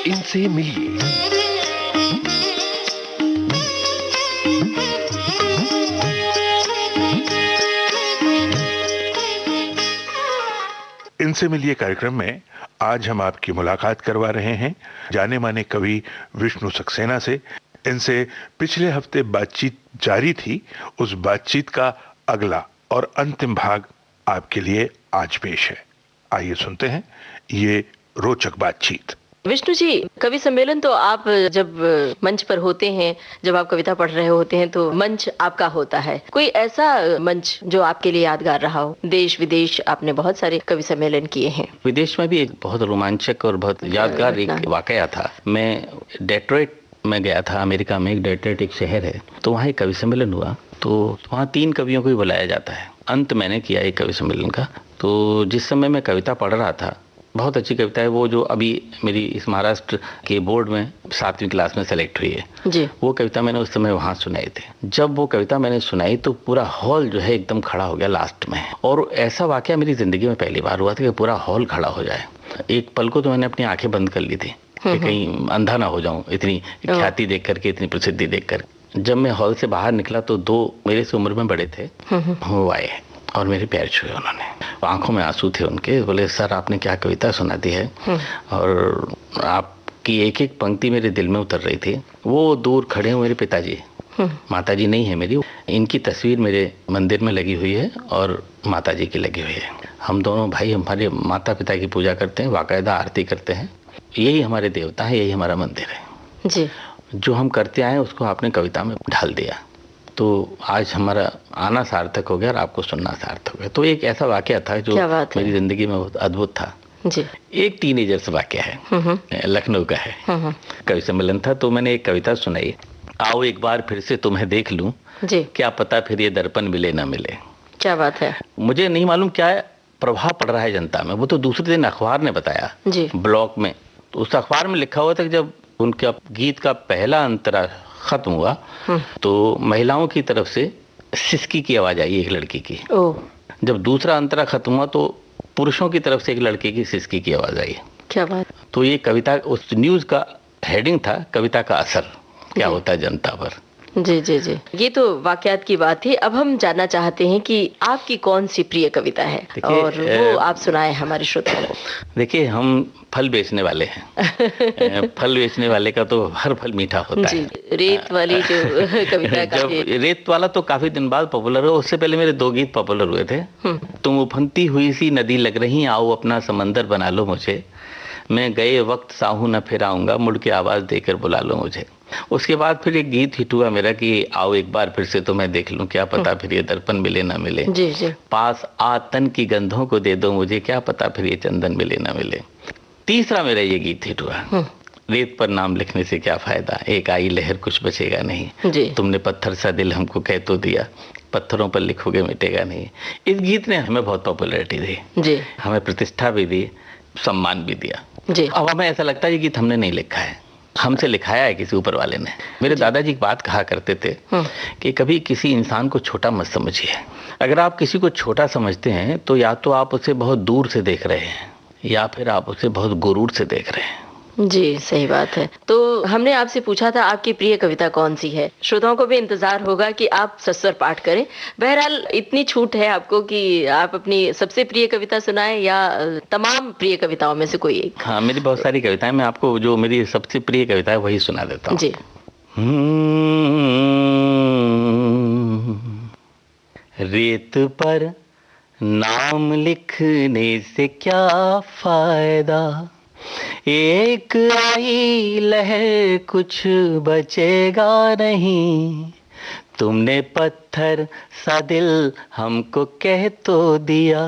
इनसे मिलिए। इनसे मिलिए कार्यक्रम में आज हम आपकी मुलाकात करवा रहे हैं जाने माने कवि विष्णु सक्सेना से। इनसे पिछले हफ्ते बातचीत जारी थी, उस बातचीत का अगला और अंतिम भाग आपके लिए आज पेश है। आइए सुनते हैं ये रोचक बातचीत। विष्णु जी, कवि सम्मेलन तो आप जब मंच पर होते हैं, जब आप कविता पढ़ रहे होते हैं तो मंच आपका होता है। कोई ऐसा मंच जो आपके लिए यादगार रहा हो? देश विदेश आपने बहुत सारे कवि सम्मेलन किए हैं। विदेश में भी एक बहुत रोमांचक और बहुत यादगार एक वाकया था। मैं डेट्रॉइट में गया था, अमेरिका में। एक डेट्रॉइट एक शहर है, तो वहाँ एक कवि सम्मेलन हुआ। तो वहाँ 3 कवियों को भी बुलाया जाता है। अंत मैंने किया एक कवि सम्मेलन का। तो जिस समय मैं कविता पढ़ रहा था, बहुत अच्छी कविता है वो, जो अभी मेरी इस महाराष्ट्र के बोर्ड में 7वीं क्लास में सेलेक्ट हुई है जी। वो कविता मैंने उस समय वहाँ सुनाई थी। जब वो कविता मैंने सुनाई तो पूरा हॉल जो है एकदम खड़ा हो गया लास्ट में। और ऐसा वाकया मेरी जिंदगी में पहली बार हुआ था कि पूरा हॉल खड़ा हो जाए। एक पल को तो मैंने अपनी आंखें बंद कर ली थी कि कहीं अंधा ना हो जाऊं, इतनी ख्याति देख करके, इतनी प्रसिद्धि देख कर। जब मैं हॉल से बाहर निकला तो 2 मेरे से उम्र में बड़े थे, वो आए और मेरे पैर छुए उन्होंने। आंखों में आंसू थे उनके। बोले, सर आपने क्या कविता सुना दी है, और आपकी एक एक पंक्ति मेरे दिल में उतर रही थी। वो दूर खड़े हैं मेरे पिताजी, माताजी नहीं है मेरी। इनकी तस्वीर मेरे मंदिर में लगी हुई है और माताजी की लगी हुई है। हम दोनों भाई हमारे माता पिता की पूजा करते हैं, बाकायदा आरती करते हैं। यही हमारे देवता है, यही हमारा मंदिर है जी। जो हम करते आए उसको आपने कविता में ढाल दिया, तो आज हमारा आना सार्थक हो गया और आपको सुनना सार्थक हो गया। तो एक ऐसा वाकया था जो मेरी जिंदगी में बहुत अद्भुत था जी। एक टीनेजर से वाकया है, लखनऊ का है। कवि सम्मेलन था तो मैंने एक कविता सुनाई, आओ एक बार फिर से तुम्हें देख लूं जी, क्या पता फिर ये दर्पण मिले ना मिले। क्या बात है। मुझे नहीं मालूम क्या प्रभाव पड़ रहा है जनता में। वो तो दूसरे दिन अखबार ने बताया जी, ब्लॉक में। तो उस अखबार में लिखा हुआ था कि जब उनका गीत का पहला अंतरा खत्म हुआ तो महिलाओं की तरफ से सिसकी की आवाज आई, एक लड़की की। जब दूसरा अंतरा खत्म हुआ तो पुरुषों की तरफ से एक लड़के की सिसकी की आवाज आई। क्या बात। तो ये कविता, उस न्यूज का हेडिंग था, कविता का असर क्या होता है जनता पर। जी जी जी, ये तो वाकयात की बात थी। अब हम जानना चाहते हैं कि आपकी कौन सी प्रिय कविता है और वो आप सुनाए हमारे श्रोताओं को। देखिए, हम फल बेचने वाले हैं। फल बेचने वाले का तो हर फल मीठा होता है। रेत वाली जो कविता का, जब रेत वाला तो काफी दिन बाद पॉपुलर हुआ, उससे पहले मेरे 2 गीत पॉपुलर हुए थे। तुम उफनती हुई सी नदी लग रही, आओ अपना समंदर बना लो मुझे, मैं गए वक्त साहू न फिर आऊंगा, मुड़ के आवाज देकर बुला लो मुझे। उसके बाद फिर एक गीत हिट हुआ मेरा कि आओ एक बार फिर से तो मैं देख लूं, क्या पता फिर ये दर्पण मिले ना मिले जी जी। पास आ तन की गंधों को दे दो मुझे, क्या पता फिर ये चंदन मिले ना मिले। तीसरा मेरा ये गीत हिट हुआ, रेत पर नाम लिखने से क्या फायदा, एक आई लहर कुछ बचेगा नहीं जी। तुमने पत्थर सा दिल हमको कह तो दिया, पत्थरों पर लिखोगे मिटेगा नहीं। इस गीत ने हमें बहुत पॉपुलैरिटी दी जी, हमें प्रतिष्ठा भी दी, सम्मान भी दिया जी। अब हमें ऐसा लगता है ये गीत हमने नहीं लिखा है, हमसे लिखाया है किसी ऊपर वाले ने। मेरे दादाजी एक बात कहा करते थे कि कभी किसी इंसान को छोटा मत समझिए। अगर आप किसी को छोटा समझते हैं तो या तो आप उसे बहुत दूर से देख रहे हैं या फिर आप उसे बहुत गुरूर से देख रहे हैं जी। सही बात है। तो हमने आपसे पूछा था आपकी प्रिय कविता कौन सी है। श्रोताओं को भी इंतजार होगा कि आप सस्वर पाठ करें। बहरहाल इतनी छूट है आपको कि आप अपनी सबसे प्रिय कविता सुनाएं या तमाम प्रिय कविताओं में से कोई एक। हाँ, मेरी बहुत सारी कविताएं, मैं आपको जो मेरी सबसे प्रिय कविता है वही सुना देता हूँ जी। रेत पर नाम लिखने से क्या फायदा, एक आई लहर कुछ बचेगा नहीं, तुमने पत्थर सा दिल हमको कह तो दिया,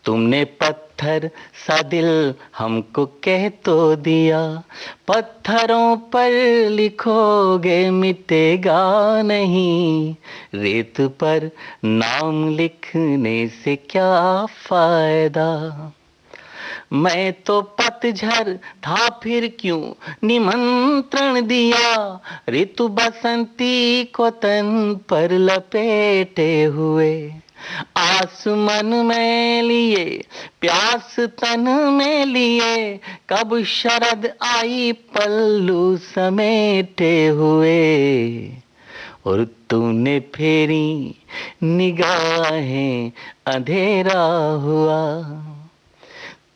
तुमने पत्थर सा दिल हमको कह तो दिया, पत्थरों पर लिखोगे मिटेगा नहीं, रेत पर नाम लिखने से क्या फायदा। मैं तो पतझड़ था फिर क्यों निमंत्रण दिया, ऋतु बसंती को तन पर लपेटे हुए, आसमान में लिए प्यास तन में लिए, कब शरद आई पल्लू समेटे हुए, और तूने फेरी निगाहें अंधेरा हुआ,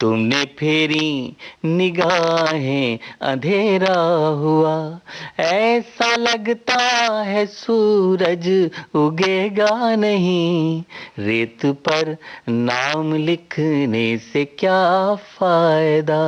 तुमने फेरी निगाहें अंधेरा हुआ, ऐसा लगता है सूरज उगेगा नहीं, रेत पर नाम लिखने से क्या फायदा।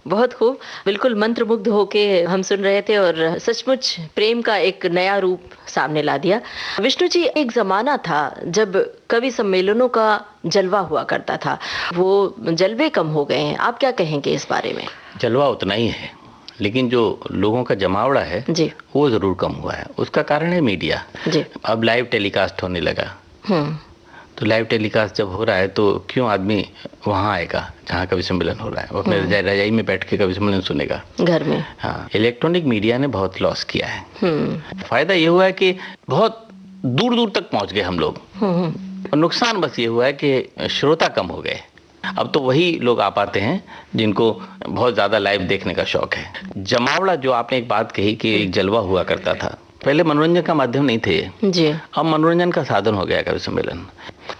बहुत खूब, बिल्कुल मंत्रमुग्ध होके हम सुन रहे थे और सचमुच प्रेम का एक नया रूप सामने ला दिया। विष्णु जी, एक जमाना था जब कवि सम्मेलनों का जलवा हुआ करता था, वो जलवे कम हो गए हैं, आप क्या कहेंगे इस बारे में? जलवा उतना ही है, लेकिन जो लोगों का जमावड़ा है जी, वो जरूर कम हुआ है। उसका कारण है मीडिया। जी, अब लाइव टेलीकास्ट होने लगा, तो लाइव टेलीकास्ट जब हो रहा है तो क्यों आदमी वहाँ आएगा जहाँ कवि सम्मेलन हो रहा है, वो अपने रजाई में बैठ के कवि सम्मेलन सुनेगा घर में। हाँ, इलेक्ट्रॉनिक मीडिया ने बहुत लॉस किया है। फायदा ये हुआ है कि बहुत दूर दूर तक पहुँच गए हम लोग, और नुकसान बस ये हुआ है कि श्रोता कम हो गए। अब तो वही लोग आ पाते हैं जिनको बहुत ज़्यादा लाइव देखने का शौक है। जमावड़ा, जो आपने एक बात कही कि एक जलवा हुआ करता था, पहले मनोरंजन का माध्यम नहीं थे जी, अब मनोरंजन का साधन हो गया कवि सम्मेलन।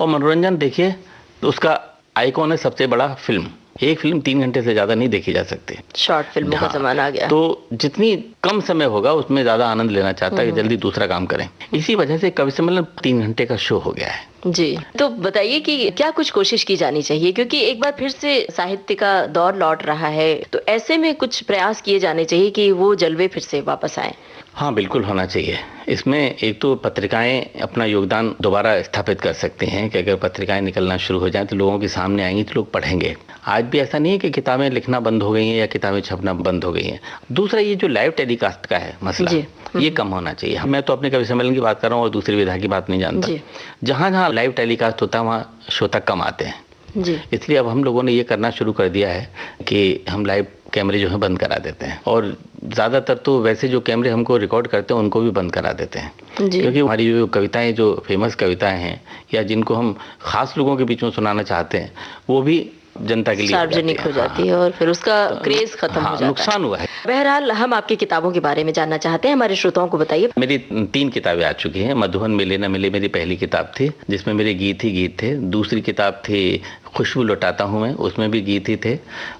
और मनोरंजन देखिए तो उसका आइकॉन है सबसे बड़ा फिल्म। एक फिल्म 3 घंटे से ज्यादा नहीं देखी जा सकती, शॉर्ट फिल्मों का जमाना आ गया। तो जितनी कम समय होगा उसमें ज्यादा आनंद लेना चाहता है कि जल्दी दूसरा काम करें। इसी वजह से कवि सम्मेलन 3 घंटे का शो हो गया है जी। तो बताइए कि क्या कुछ कोशिश की जानी चाहिए, क्योंकि एक बार फिर से साहित्य का दौर लौट रहा है, तो ऐसे में कुछ प्रयास किए जाने चाहिए कि वो जलवे फिर से वापस आए। हाँ, बिल्कुल होना चाहिए। इसमें एक तो पत्रिकाएं अपना योगदान दोबारा स्थापित कर सकती हैं कि अगर पत्रिकाएं निकलना शुरू हो जाएं तो लोगों के सामने आएंगी तो लोग पढ़ेंगे। आज भी ऐसा नहीं है कि किताबें लिखना बंद हो गई हैं या किताबें छपना बंद हो गई हैं। दूसरा, ये जो लाइव टेलीकास्ट का है मसला, ये कम होना चाहिए। मैं तो अपने कवि सम्मेलन की बात कर रहा हूँ और दूसरी विधा की बात नहीं जानता। जहाँ जहाँ लाइव टेलीकास्ट होता है वहाँ श्रोता कम आते हैं जी। इसलिए अब हम लोगों ने ये करना शुरू कर दिया है कि हम लाइव कैमरे जो है बंद करा देते हैं, और ज़्यादातर तो वैसे जो कैमरे हमको रिकॉर्ड करते हैं उनको भी बंद करा देते हैं, क्योंकि हमारी जो कविताएं, जो फेमस कविताएं हैं या जिनको हम खास लोगों के बीच में सुनाना चाहते हैं, वो भी जनता के लिए सार्वजनिक हो जाती है और फिर उसका क्रेज खत्म हो जाता है। नुकसान हुआ है। बहरहाल, हम आपकी किताबों के बारे में जानना चाहते हैं, हमारे श्रोताओं को बताइए। मेरी 3 किताबें आ चुकी हैं। मधुबन मिले न मिले मेरी पहली किताब थी, जिसमें मेरे गीत ही गीत थे। दूसरी किताब थी खुशबू लौटाता हूँ मैं, उसमें भी गीत ही थे।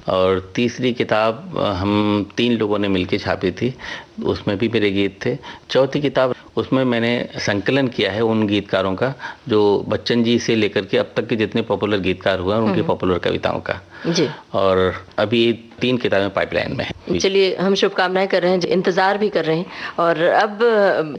और तीसरी किताब हम 3 लोगों ने मिलकर छापी थी, उसमें भी मेरे गीत थे। चौथी किताब, उसमें मैंने संकलन किया है उन गीतकारों का जो बच्चन जी से लेकर के अब तक के जितने पॉपुलर गीतकार हुए हैं उनकी पॉपुलर कविताओं का जी। और अभी 3 किताबें पाइपलाइन में है। चलिए, हम शुभकामनाएं कर रहे हैं, इंतजार भी कर रहे हैं। और अब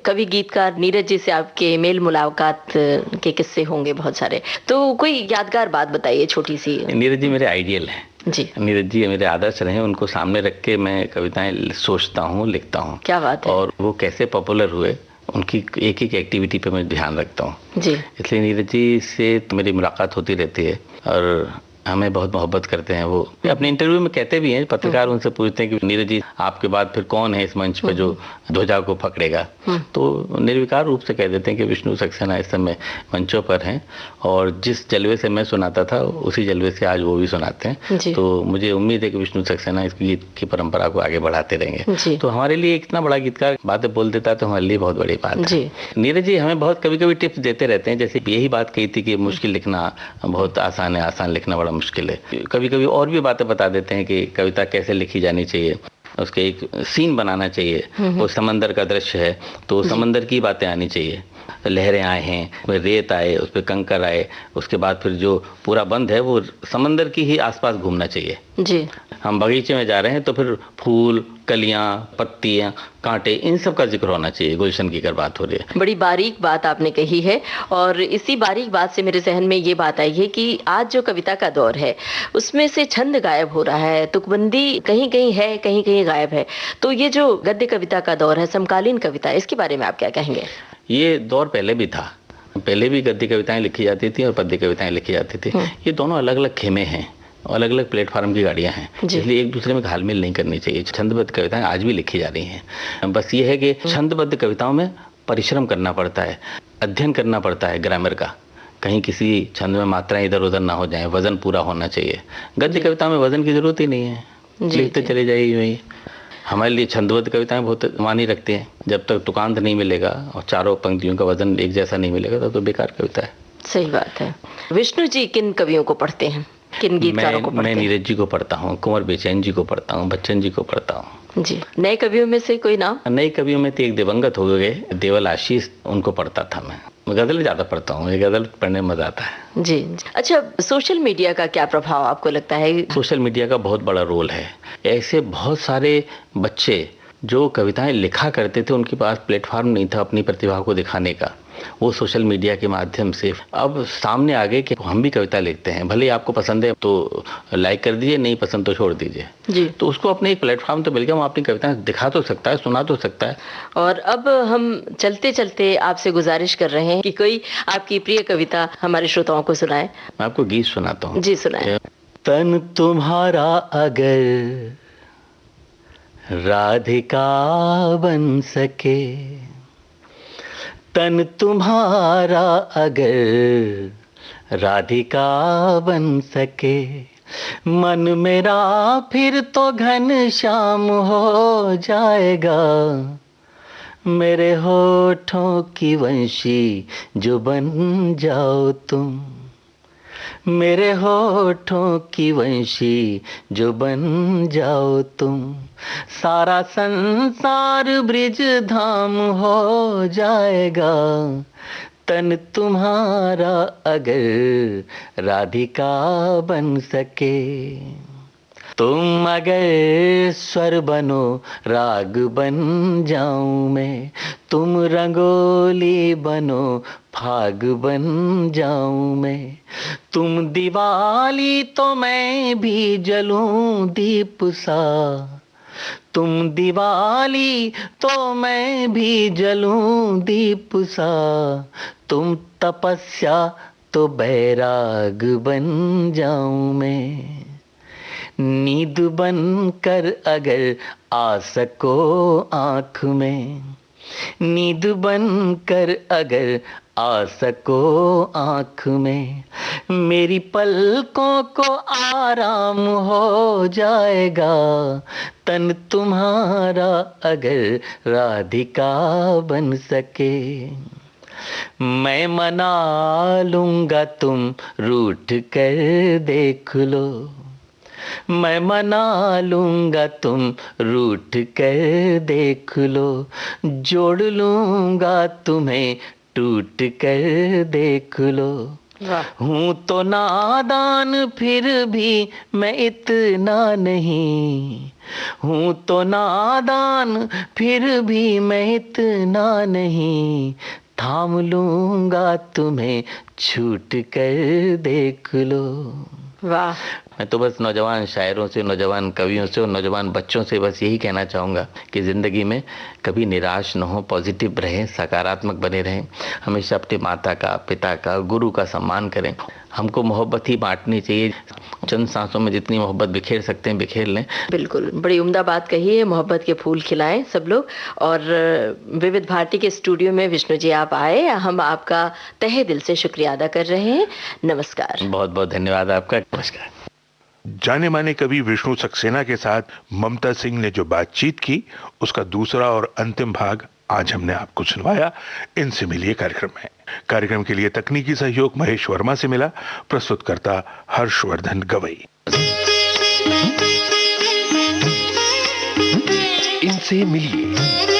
कवि गीतकार नीरज जी से आपके मेल मुलाकात के किस्से होंगे बहुत सारे, तो कोई यादगार बात बताइए छोटी सी। नीरज जी मेरे आइडियल हैं जी। नीरज जी मेरे आदर्श रहे, उनको सामने रख के मैं कविताएं सोचता हूँ, लिखता हूँ। क्या बात है। और वो कैसे पॉपुलर हुए उनकी एक एक एक्टिविटी पे मैं ध्यान रखता हूँ जी। इसलिए नीरज जी से मेरी मुलाकात होती रहती है और हमें बहुत मोहब्बत करते हैं। वो अपने इंटरव्यू में कहते भी हैं, पत्रकार उनसे पूछते हैं कि नीरज जी आपके बाद फिर कौन है इस मंच पर जो ध्वजा को पकड़ेगा, तो निर्विकार रूप से कह देते हैं कि विष्णु सक्सेना इस समय मंचों पर हैं, और जिस जलवे से मैं सुनाता था उसी जलवे से आज वो भी सुनाते हैं। तो मुझे उम्मीद है कि विष्णु सक्सेना इस गीत की परंपरा को आगे बढ़ाते रहेंगे। तो हमारे लिए इतना बड़ा गीतकार बातें बोल देता है तो हमारे लिए बहुत बड़ी बात है। नीरज जी हमें बहुत कभी कभी टिप्स देते रहते हैं, जैसे यही बात कही थी कि मुश्किल लिखना बहुत आसान है, आसान लिखना बड़ा मुश्किल है। कभी कभी और भी बातें बता देते हैं कि कविता कैसे लिखी जानी चाहिए, उसके एक सीन बनाना चाहिए। वो समंदर का दृश्य है तो समंदर की बातें आनी चाहिए, लहरें आए हैं, रेत आए, उस पर कंकर आए, उसके बाद फिर जो पूरा बंद है वो समंदर की ही आसपास घूमना चाहिए जी। हम बगीचे में जा रहे हैं तो फिर फूल, कलियां, पत्तियां, कांटे, इन सब का जिक्र होना चाहिए। गुलशन की अगर बात हो रही है, बड़ी बारीक बात आपने कही है। और इसी बारीक बात से मेरे जहन में ये बात आई है कि आज जो कविता का दौर है उसमें से छंद गायब हो रहा है, तुकबंदी कहीं कहीं है, कहीं कहीं गायब है। तो ये जो गद्य कविता का दौर है, समकालीन कविता, इसके बारे में आप क्या कहेंगे? ये दौर पहले भी था, पहले भी गद्य कविताएं लिखी जाती थी और पद्य कविताएं लिखी जाती थी। ये दोनों अलग अलग खेमे हैं, अलग अलग प्लेटफॉर्म की गाड़ियां हैं, इसलिए एक दूसरे में घालमेल नहीं करनी चाहिए। छंदबद्ध कविताएं आज भी लिखी जा रही हैं, बस ये है कि छंदबद्ध कविताओं में परिश्रम करना पड़ता है, अध्ययन करना पड़ता है ग्रामर का, कहीं किसी छंद में मात्राएं इधर उधर ना हो जाएं, वजन पूरा होना चाहिए। गद्य कविता में वजन की जरूरत ही नहीं है, लिखते चले जाइए यूं ही। हमारे लिए छंदबद्ध कविताएं बहुत मानी रखती हैं। जब तक तुकांत नहीं मिलेगा और चारों पंक्तियों का वजन एक जैसा नहीं मिलेगा तब तो बेकार कविता है। सही बात है। विष्णु जी किन कवियों को पढ़ते हैं, किन गीतकारों को पढ़ते हैं? मैं नीरज जी को पढ़ता हूँ, कुंवर बेचैन जी को पढ़ता हूँ, बच्चन जी को पढ़ता हूँ। जी। नए कवियों में से कोई नाम? नए कवियों में तो एक दिवंगत हो गए देवल आशीष, उनको पढ़ता था मैं। गजल ज्यादा पढ़ता हूँ, ये गजल पढ़ने में मजा आता है। जी। अच्छा, सोशल मीडिया का क्या प्रभाव आपको लगता है? सोशल मीडिया का बहुत बड़ा रोल है। ऐसे बहुत सारे बच्चे जो कविताएं लिखा करते थे, उनके पास प्लेटफॉर्म नहीं था अपनी प्रतिभा को दिखाने का, वो सोशल मीडिया के माध्यम से अब सामने आ गए कि हम भी कविता लिखते हैं। भले आपको पसंद है तो लाइक कर दीजिए, नहीं पसंद तो छोड़ दीजिए जी। तो उसको अपने एक प्लेटफॉर्म तो मिल गया, वो अपनी कविताएं दिखा तो सकता है, सुना तो सकता है। और अब हम चलते चलते आपसे गुजारिश कर रहे हैं कि कोई आपकी प्रिय कविता हमारे श्रोताओं को सुनाए। मैं आपको गीत सुनाता हूँ। जी सुनाए। तन तुम्हारा अगर राधिका बन सके, तन तुम्हारा अगर राधिका बन सके, मन मेरा फिर तो घनश्याम हो जाएगा। मेरे होठों की वंशी जो बन जाओ तुम, मेरे होठों की वंशी जो बन जाओ तुम, सारा संसार ब्रिज धाम हो जाएगा। तन तुम्हारा अगर राधिका बन सके, तुम अगर स्वर बनो राग बन जाऊं मैं, तुम रंगोली बनो फाग बन जाऊं मैं, तुम दिवाली तो मैं भी जलूं दीप सा, तुम दिवाली तो मैं भी जलूं दीप सा, तुम तपस्या तो बैराग बन जाऊं मैं। नींद बन कर अगर आ सको आँख में, नींद बन कर अगर आ सको आँख में, मेरी पलकों को आराम हो जाएगा। तन तुम्हारा अगर राधिका बन सके, मैं मना लूंगा तुम रूठ कर देख लो, मैं मना लूंगा तुम रूठ कर देख लो, जोड़ लूंगा तुम्हें टूट कर देख लो। हूँ तो नादान फिर भी मैं इतना नहीं, हूँ तो नादान फिर भी मैं इतना नहीं, थाम लूंगा तुम्हें छूट कर देख लो। वाह। मैं तो बस नौजवान शायरों से, नौजवान कवियों से और नौजवान बच्चों से बस यही कहना चाहूँगा कि ज़िंदगी में कभी निराश न हो, पॉजिटिव रहें, सकारात्मक बने रहें, हमेशा अपने माता का, पिता का, गुरु का सम्मान करें। हमको मोहब्बत ही बांटनी चाहिए, चंद सांसों में जितनी मोहब्बत बिखेर सकते हैं बिखेर लें। बिल्कुल, बड़ी उम्दा बात कही है। मोहब्बत के फूल खिलाएं सब लोग। और विविध भारती के स्टूडियो में विष्णु जी आप आए, हम आपका तहे दिल से शुक्रिया अदा कर रहे हैं। नमस्कार। बहुत बहुत धन्यवाद आपका। नमस्कार। जाने माने कवि विष्णु सक्सेना के साथ ममता सिंह ने जो बातचीत की, उसका दूसरा और अंतिम भाग आज हमने आपको सुनवाया। इनसे मिलिए कार्यक्रम में। कार्यक्रम के लिए तकनीकी सहयोग महेश वर्मा से मिला। प्रस्तुतकर्ता हर्षवर्धन गवई। इनसे मिलिए।